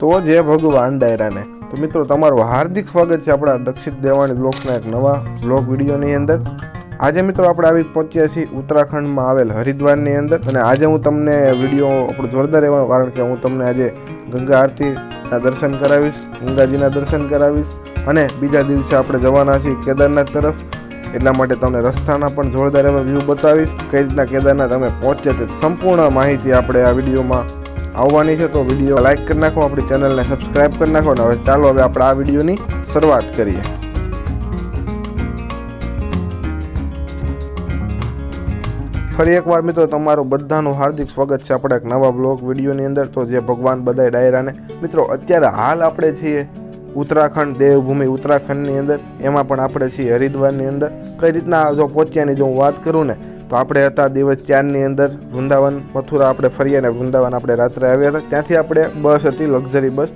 તો જે ભગવાન ડાયરાને તો મિત્રો તમારું હાર્દિક સ્વાગત છે આપણા દક્ષિણ દેવાણી બ્લોગના એક નવા બ્લોગ વિડીયોની અંદર। આજે મિત્રો આપણે આવી પહોંચ્યા છીએ ઉત્તરાખંડમાં આવેલ હરિદ્વારની અંદર અને આજે હું તમને વિડીયો આપણો જોરદાર રહેવાનો કારણ કે હું તમને આજે ગંગા આરતીના દર્શન કરાવીશ, ગંગાજીના દર્શન કરાવીશ અને બીજા દિવસે આપણે જવાના છીએ કેદારનાથ તરફ। એટલા માટે તમને રસ્તાના પણ જોરદાર એવા વ્યૂ બતાવીશ, કઈ રીતના કેદારનાથ અમે પહોંચ્યા તે સંપૂર્ણ માહિતી આપણે આ વિડીયોમાં આવવાની છે। તો વિડીયો લાઈક કરી નાખો, આપણી ચેનલને સબસ્ક્રાઈબ કરી નાખો અને હવે ચાલો હવે આપણે આ વિડીયોની શરૂઆત કરીએ। ફરી એકવાર મિત્રો તમારું બધાનું હાર્દિક સ્વાગત છે આપણા એક નવા બ્લોગ વિડીયોની અંદર। તો જે ભગવાન બધાય ડાયરાને મિત્રો અત્યારે હાલ આપણે છીએ ઉત્તરાખંડ દેવભૂમિ ઉત્તરાખંડની અંદર, એમાં પણ આપણે છીએ હરિદ્વારની અંદર। કઈ રીતના જો પહોંચ્યાની જો હું વાત કરું ને તો આપણે હતા દિવસ 4ની અંદર વૃંદાવન મથુરા આપણે ફર્યા ને વૃંદાવન આપણે રાત્રે આવ્યા હતા। ત્યાંથી આપણે બસ હતી લક્ઝરી બસ,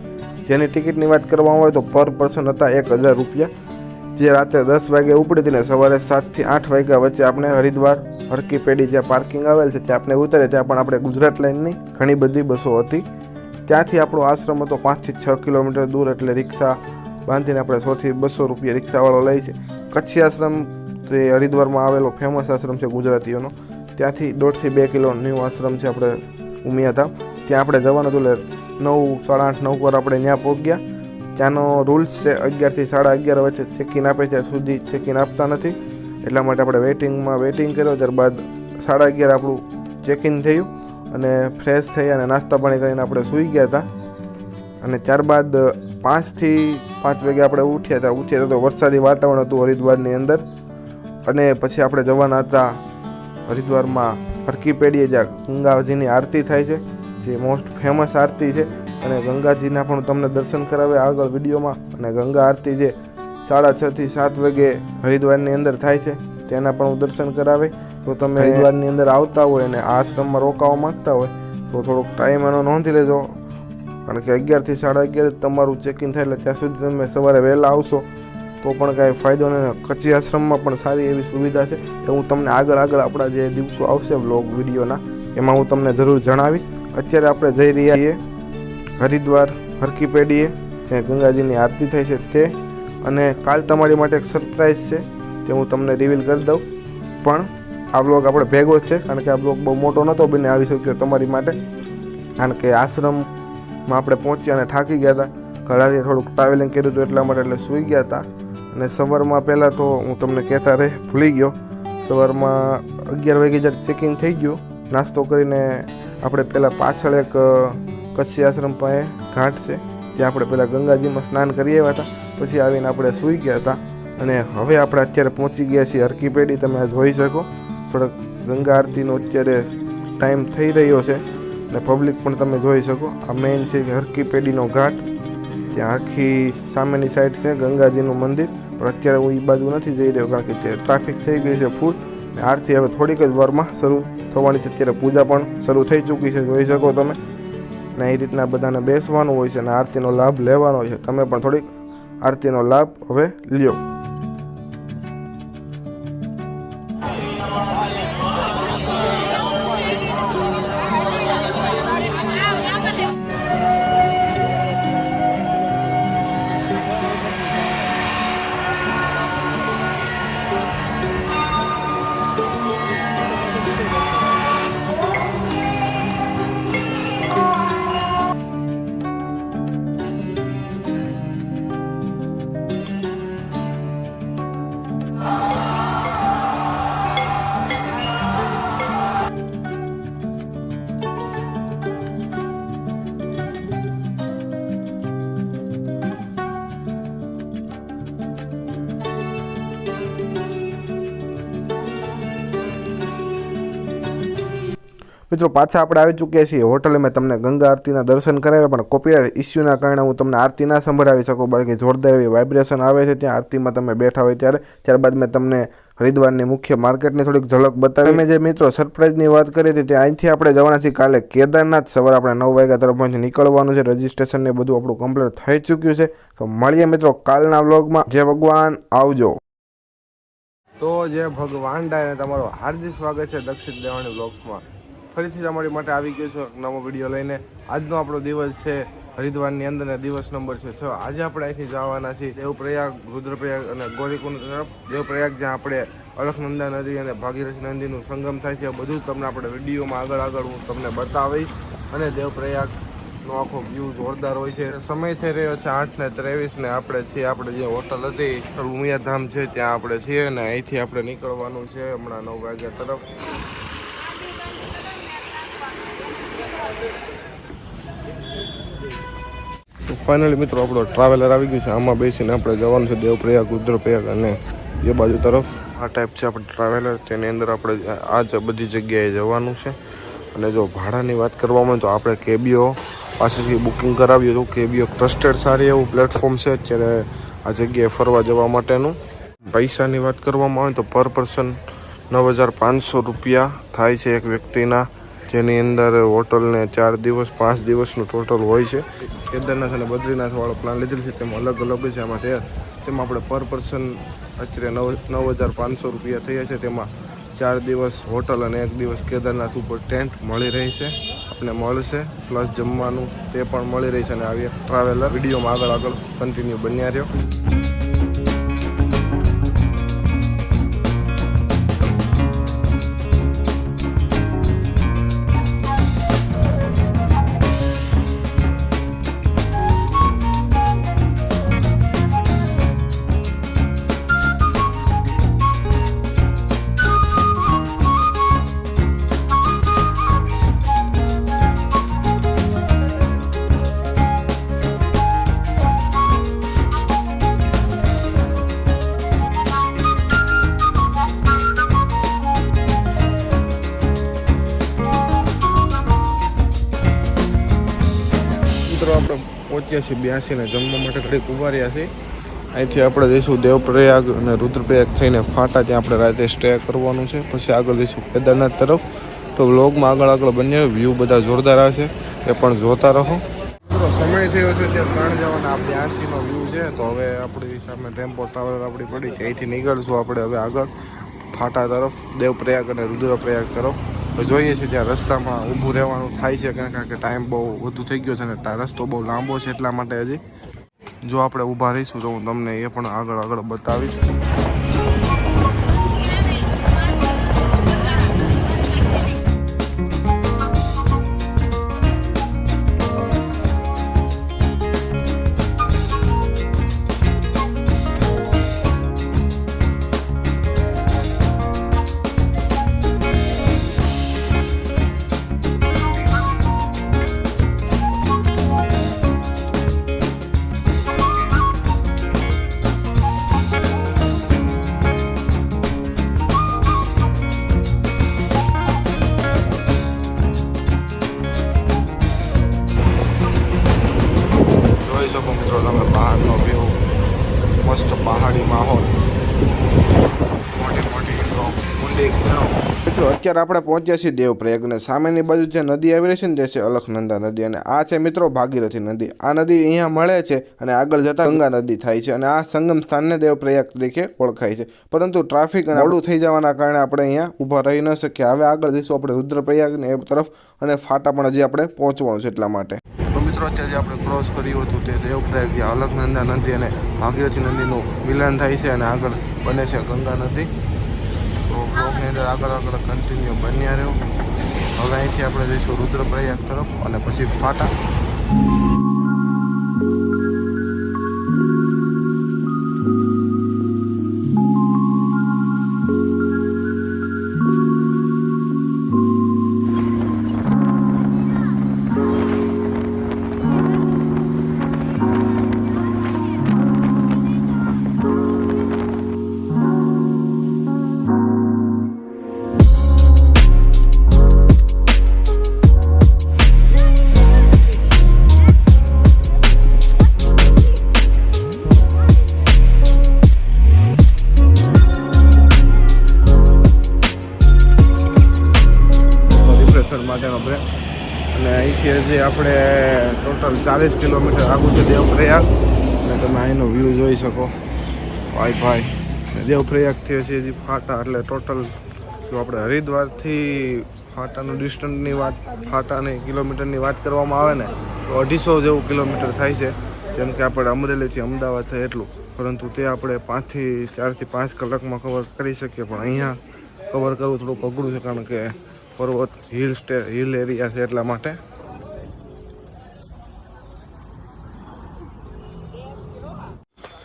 જેની ટિકિટની વાત કરવામાં આવે તો પર પર્સન હતા 1000 રૂપિયા, જે રાત્રે 10 વાગે ઉપડી હતી ને સવારે 7 થી 8 વાગ્યા વચ્ચે આપણે હરિદ્વાર હરકી પેઢી જ્યાં પાર્કિંગ આવેલ છે ત્યાં આપણે ઉતરે। ત્યાં પણ આપણે ગુજરાત લાઇનની ઘણી બધી બસો હતી। ત્યાંથી આપણો આશ્રમ હતો 5 થી 6 કિલોમીટર દૂર, એટલે રિક્ષા બાંધીને આપણે 100 થી 200 રૂપિયા રિક્ષાવાળો લે છે। કચ્છી આશ્રમ તે હરિદ્વારમાં આવેલો ફેમસ આશ્રમ છે ગુજરાતીઓનો, ત્યાંથી 1.5 થી 2 કિલોમીટર આશ્રમ છે આપણે ઉમિયાધામ, ત્યાં આપણે જવાનું હતું। એટલે 9, 8:30, 9 પર આપણે ત્યાં પહોંચ્યા। ત્યાંનો રૂલ્સ છે 11 થી 11:30 વચ્ચે ચેકિન આપે, ત્યાં સુધી ચેકિન આપતા નથી, એટલા માટે આપણે વેઇટિંગ કર્યો। ત્યારબાદ 11:30 આપણું ચેકિન થયું અને ફ્રેશ થઈ અને નાસ્તા પાણી કરીને આપણે સૂઈ ગયા હતા। અને ત્યારબાદ 5 થી 5 વાગે આપણે ઉઠ્યા હતા તો વરસાદી વાતાવરણ હતું હરિદ્વારની અંદર। અને પછી આપણે જવાના હતા હરિદ્વારમાં હરકી પેઢીએ, જ્યાં ગંગાજીની આરતી થાય છે, જે મોસ્ટ ફેમસ આરતી છે। અને ગંગાજીના પણ તમને દર્શન કરાવે આગળ વિડીયોમાં। અને ગંગા આરતી જે 6:30 થી 7 વાગે હરિદ્વારની અંદર થાય છે તેના પણ હું દર્શન કરાવે। તો તમે હરિદ્વારની અંદર આવતા હોય અને આ આશ્રમમાં રોકાવા માંગતા હોય તો થોડોક ટાઈમ એનો નોંધી લેજો, કારણ કે 11 થી 11:30 તમારું ચેકિન થાય, એટલે ત્યાં સુધી તમે સવારે વહેલા આવશો તો પણ કાંઈ ફાયદો નહીં। કચ્છી આશ્રમમાં પણ સારી એવી સુવિધા છે, એ હું તમને આગળ આપણા જે દિવસો આવશે બ્લોગ વિડીયોના એમાં હું તમને જરૂર જણાવીશ। અત્યારે આપણે જઈ રહ્યા છીએ હરિદ્વાર હરકી પેઢીએ, જ્યાં ગંગાજીની આરતી થાય છે તે। અને કાલ તમારી માટે એક સરપ્રાઈઝ છે તે હું તમને રિવીલ કરી દઉં, પણ આ બ્લોગ આપણે ભેગો જ છે, કારણ કે આ બ્લોગ બહુ મોટો નહોતો બને આવી શક્યો તમારી માટે, કારણ કે આશ્રમમાં આપણે પહોંચ્યા અને થાકી ગયા હતા, ઘણાથી થોડુંક ટ્રાવેલિંગ કર્યું હતું એટલા માટે, એટલે સૂઈ ગયા હતા। અને સવારમાં પહેલાં તો હું તમને કહેતા ભૂલી ગયો, સવારમાં 11 વાગે જ્યારે ચેકિંગ થઈ ગયું, નાસ્તો કરીને આપણે પહેલાં પાછળ એક કચ્છી આશ્રમ પાસે ઘાટ છે ત્યાં આપણે પહેલાં ગંગાજીમાં સ્નાન કરી આવ્યા હતા, પછી આવીને આપણે સૂઈ ગયા હતા। અને હવે આપણે અત્યારે પહોંચી ગયા છીએ હરકી પેઢી, તમે આ જોઈ શકો થોડોક ગંગા આરતીનો અત્યારે ટાઈમ થઈ રહ્યો છે અને પબ્લિક પણ તમે જોઈ શકો। આ મેઇન છે હરકી પેઢીનો ઘાટ, ત્યાં આખી સામેની સાઈડ છે ગંગાજીનું મંદિર, પણ અત્યારે હું એ બાજુ નથી જઈ રહ્યો કારણ કે ટ્રાફિક થઈ ગઈ છે ફૂલ। આરતી હવે થોડીક જ વારમાં શરૂ થવાની છે, અત્યારે પૂજા પણ શરૂ થઈ ચૂકી છે, જોઈ શકો તમે। ને એ રીતના બધાને બેસવાનું હોય છે અને આરતીનો લાભ લેવાનો હોય છે, તમે પણ થોડીક આરતીનો લાભ હવે લ્યો। મિત્રો પાછા આપણે આવી ચૂક્યા છીએ હોટલે, મેં તમને ગંગા આરતીના દર્શન કરાવ્યા, પણ કોપીરાઇટ ઇસ્યુના કારણે હું તમને આરતી ના સંભળાવી શકું, બાકી જોરદાર એવી વાઇબ્રેશન આવે છે ત્યાં આરતીમાં તમે બેઠા હોય ત્યારે। ત્યારબાદ મેં તમને હરિદ્વારની મુખ્ય માર્કેટની થોડીક ઝલક બતાવી। મેં જે મિત્રો સરપ્રાઈઝની વાત કરી હતી ત્યાં અહીંથી આપણે જવાના છીએ કાલે કેદારનાથ, સવારે આપણે 9 વાગ્યા તરફ નીકળવાનું છે, રજિસ્ટ્રેશન ને બધું આપણું કમ્પ્લીટ થઈ ચૂક્યું છે। તો મળીએ મિત્રો કાલના વ્લોગમાં। જય ભગવાન, આવજો। તો જય ભગવાન ડાયરાને તમારું હાર્દિક સ્વાગત છે દક્ષિણ દેવાણી વ્લોગ્સમાં। ફરીથી તમારી માટે આવી ગયો છું નવો વિડીયો લઈને। આજનો આપણો દિવસ છે હરિદ્વારની અંદર દિવસ નંબર છે 6. આજે આપણે અહીંથી જવાના છીએ દેવપ્રયાગ, રુદ્રપ્રયાગ અને ગૌરીકુંડ તરફ. દેવપ્રયાગ જ્યાં આપણે અલખનંદા નદી અને ભાગીરથી નદીનું સંગમ થાય છે, બધું જ તમને આપણે વિડીયોમાં આગળ હું તમને બતાવીશ. અને દેવપ્રયાગનો આખો વ્યૂ જોરદાર હોય છે. સમય થઈ રહ્યો છે 8:23 ને આપણે છીએ આપણે જે હોટલ હતી ઉમિયાધામ છે ત્યાં આપણે છીએ અને અહીંથી આપણે નીકળવાનું છે હમણાં 9 વાગ્યા તરફ. તો ફાઇનલી મિત્રો આપણો ટ્રાવેલર આવી ગયું છે. આમાં બેસીને આપણે જવાનું છે દેવપ્રયાગ, રુદ્રપ્રયાગ અને એ બાજુ તરફ. આ ટાઈપ છે આપણે ટ્રાવેલર, તેની અંદર આપણે આ જ બધી જગ્યાએ જવાનું છે. અને જો ભાડાની વાત કરવામાં તો આપણે કેબીઓ પાસેથી બુકિંગ કરાવ્યું હતું. કેબીઓ ટ્રસ્ટેડ સારી એવું પ્લેટફોર્મ છે અત્યારે આ જગ્યાએ ફરવા જવા માટેનું. પૈસાની વાત કરવામાં આવે તો પર પર્સન 9,500 રૂપિયા થાય છે એક વ્યક્તિના, જેની અંદર હોટલને 4 દિવસ 5 દિવસનું ટોટલ હોય છે. કેદારનાથ અને બદ્રીનાથ વાળો પ્લાન લીધેલ છે તેમાં અલગ અલગ છે. તેમાં આપણે પર પર્સન અત્યારે 9,500 રૂપિયા થયા છે. તેમાં 4 દિવસ હોટલ અને 1 દિવસ કેદારનાથ ઉપર ટેન્ટ મળી રહેશે, આપણે મળશે, પ્લસ જમવાનું તે પણ મળી રહેશે. અને આવી ટ્રાવેલર વિડીયોમાં આગળ કન્ટિન્યુ બન્યા રહ્યો. આપણે પહોંચ્યા છીએ 82 ને જમવા માટે ઘડીક ઊભા રહ્યા છીએ. અહીંથી આપણે જઈશું દેવપ્રયાગ અને રુદ્રપ્રયાગ થઈને ફાટા, ત્યાં આપણે રાતે સ્ટે કરવાનું છે. પછી આગળ જઈશું કેદારનાથ તરફ. તો વ્લોગમાં આગળ બને વ્યૂ બધા જોરદાર આવશે, એ પણ જોતા રહો. સમય થયો છે ત્યાં 3 જવાના 82નો વ્યૂ છે. તો હવે આપણી સામે ટેમ્પો ટ્રાવેલર આપણી પડી છે, અહીંથી નીકળશું આપણે હવે આગળ ફાટા તરફ, દેવપ્રયાગ અને રુદ્રપ્રયાગ તરફ. જોઈએ છીએ ત્યાં રસ્તામાં ઊભું રહેવાનું થાય છે કારણ કે ટાઈમ બહુ વધુ થઈ ગયો છે અને રસ્તો બહુ લાંબો છે, એટલા માટે હજી જો આપણે ઊભા રહીશું તો હું તમને એ પણ આગળ બતાવીશ. પહાડી માહોલ, મોટી મિત્રો અત્યારે આપણે પહોંચ્યા છીએ દેવપ્રયાગ અને સામેની બાજુ જે નદી આવી રહી છે ને તે છે અલખનંદા નદી અને આ છે મિત્રો ભાગીરથી નદી. આ નદી અહીંયા મળે છે અને આગળ જતા ગંગા નદી થાય છે અને આ સંગમ સ્થાનને દેવપ્રયાગ તરીકે ઓળખાય છે. પરંતુ ટ્રાફિક અને મોડું થઈ જવાના કારણે આપણે અહીંયા ઊભા રહી ન શકીએ. હવે આગળ જઈશું આપણે રુદ્રપ્રયાગને એ તરફ અને ફાટા પણ હજી આપણે પહોંચવાનું છે એટલા માટે. મિત્રો અત્યારે જે આપણે ક્રોસ કર્યું હતું તે દેવપ્રયાગ જ્યાં અલખનંદા નદી અને ભાગીરથી નદીનું મિલન થાય છે અને આગળ બને છે ગંગા નદી. તો બ્લોગની અંદર આગળ કન્ટિન્યુ બન્યા રહ્યો. હવે અહીંથી આપણે જઈશું રુદ્રપ્રયાગ તરફ અને પછી ફાટા. માટેનો બ્રેક અને અહીંથી હજી આપણે ટોટલ 40 કિલોમીટર આગળ છે દેવપ્રયાગ અને તમે અહીંનો વ્યૂ જોઈ શકો. ભાઈ દેવપ્રયાગથી હજી ફાટા એટલે ટોટલ જો આપણે હરિદ્વારથી ફાટાનું ડિસ્ટન્સની વાત, ફાટાની કિલોમીટરની વાત કરવામાં આવે ને તો 250 જેવું કિલોમીટર થાય છે. જેમ કે આપણે અમરેલીથી અમદાવાદ થાય એટલું, પરંતુ તે આપણે 4 થી 5 કલાકમાં કવર કરી શકીએ. પણ અહીંયા કવર કરવું થોડુંક અઘરું છે, કારણ કે પર્વત હિલ એરિયા છે એટલા માટે.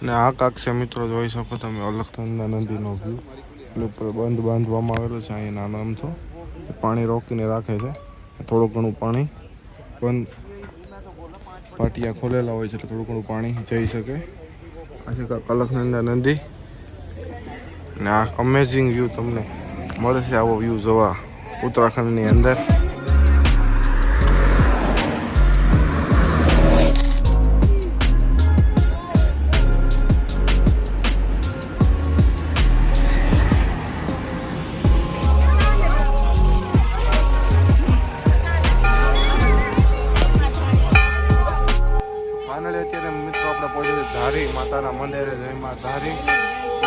ને આ કાંક છે મિત્રો, જોઈ શકો તમે અલખનંદા નદીનો વ્યૂ. ઉપર બંધ બાંધવામાં આવેલો છે અહીંયા નાનો અમથો, પાણી રોકીને રાખે છે. થોડું ઘણું પાણી બંધ, પાટિયા ખોલેલા હોય છે એટલે થોડું ઘણું પાણી જઈ શકે. આ છે કાંક અલખનંદા નદી, ને આ અમેઝિંગ વ્યૂ તમને મળશે આવો વ્યૂ જોવા ઉત્તરાખંડની અંદર. અત્યારે મિત્રો આપણે પહોંચે ધારી માતાના મંદિરે. જય મા ધારી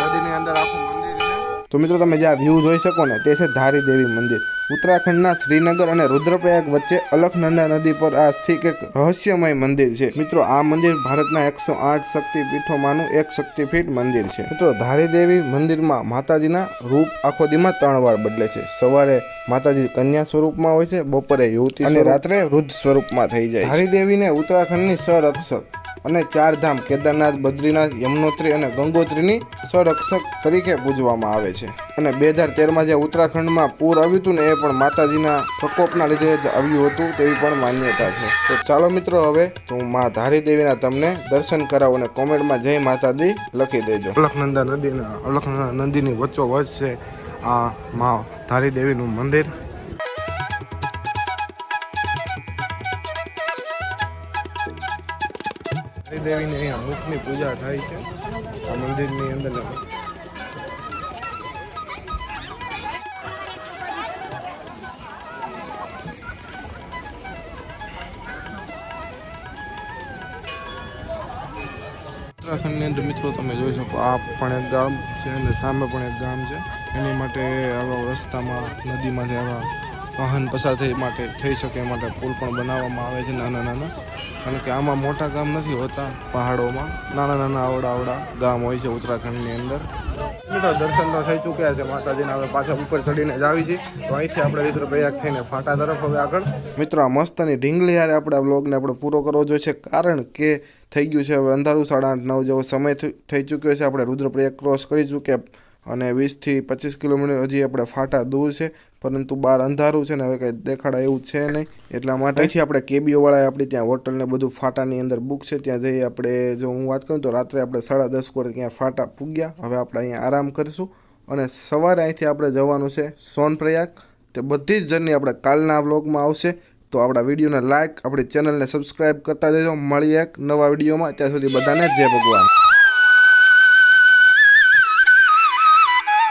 નદીની અંદર આખું મંદિર છે. તો મિત્રો તમે જે આ વ્યૂ જોઈ શકો ને તે છે ધારી દેવી મંદિર. ઉત્તરાખંડના શ્રીનગર અને રુદ્રપ્રયાગ વચ્ચે અલખનંદા નદી પર આ સ્થિત એક રહસ્યમય મંદિર છે. મિત્રો આ મંદિર ભારતના 108 શક્તિપીઠોમાંનું એક શક્તિપીઠ મંદિર છે. મિત્રો ધારી દેવી મંદિરમાં માતાજીના રૂપ આખો દીમાં 3 વાર બદલે છે. સવારે માતાજી કન્યા સ્વરૂપમાં હોય છે, બપોરે યુવતી અને રાત્રે વૃદ્ધ સ્વરૂપમાં થઈ જાય. ધારી દેવીને ઉત્તરાખંડની સંરક્ષક અને 4 ધામ કેદારનાથ, બદ્રીનાથ, યમનોત્રી અને ગંગોત્રીની સંરક્ષક તરીકે પૂજવામાં આવે છે. અને 2013માં જે ઉત્તરાખંડમાં પૂર આવ્યું હતું ને એ પણ માતાજીના પ્રકોપના લીધે જ આવ્યું હતું તેવી પણ માન્યતા છે. તો ચાલો મિત્રો હવે તો હું મા ધારી દેવીના તમને દર્શન કરાવું અને કોમેન્ટમાં જય માતાજી લખી દેજો. અલખનંદા નદીની વચ્ચોવચ્ચ છે આ મા ધારી દેવીનું મંદિર. દેવીની અહીંયા મુખની પૂજા થાય છે આ મંદિરની અંદર. ઉત્તરાખંડની અંદર મિત્રો તમે જોઈ શકો આ પણ એક ગામ છે અને સામે પણ એક ગામ છે. એની માટે આવા રસ્તામાં નદીમાંથી આવા વાહન પસાર થઈ શકે એ માટે પુલ પણ બનાવવામાં આવે છે નાના નાના. કારણ કે આમાં મોટા ગામ નથી હોતા, પહાડોમાં નાના નાના આવડા ગામ હોય છે ઉત્તરાખંડની અંદર. મિત્રો દર્શન તો થઈ ચૂક્યા છે માતાજીના. હવે પાછા ઉપર ચડીને જ આવી છે. તો અહીંથી આપણે રુદ્રપ્રયાગ થઈને ફાટા તરફ હવે આગળ. મિત્રો આ મસ્તની ઢીંગલી યારે આપણે આ વ્લોગને આપણે પૂરો કરવો જોઈએ છે, કારણ કે થઈ ગયું છે હવે અંધારું. 8:30 9 જેવો સમય થઈ ચૂક્યો છે. આપણે રુદ્રપ્રયાગ ક્રોસ કરી ચૂક્યા અને 20 થી 25 કિલોમીટર હજી આપણે ફાટા દૂર છે, પરંતુ બહાર અંધારું છે ને હવે કંઈ દેખાડા એવું છે નહીં. એટલા માટે અહીંથી આપણે કેબીઓવાળાએ આપણી ત્યાં હોટલ ને બધું ફાટાની અંદર બુક છે, ત્યાં જઈ આપણે જો હું વાત કરું તો રાત્રે આપણે 10:30 પર ત્યાં ફાટા પૂગ્યા. હવે આપણે અહીંયા આરામ કરીશું અને સવારે અહીંથી આપણે જવાનું છે સોનપ્રયાગ. તે બધી જ જર્ની આપણે કાલના વ્લોગમાં આવશે. તો આપણા વિડીયોને લાઇક, આપણી ચેનલને સબસ્ક્રાઈબ કરતા જજો. મળીએ એક નવા વિડીયોમાં. ત્યાં સુધી બધાને જય ભગવાન.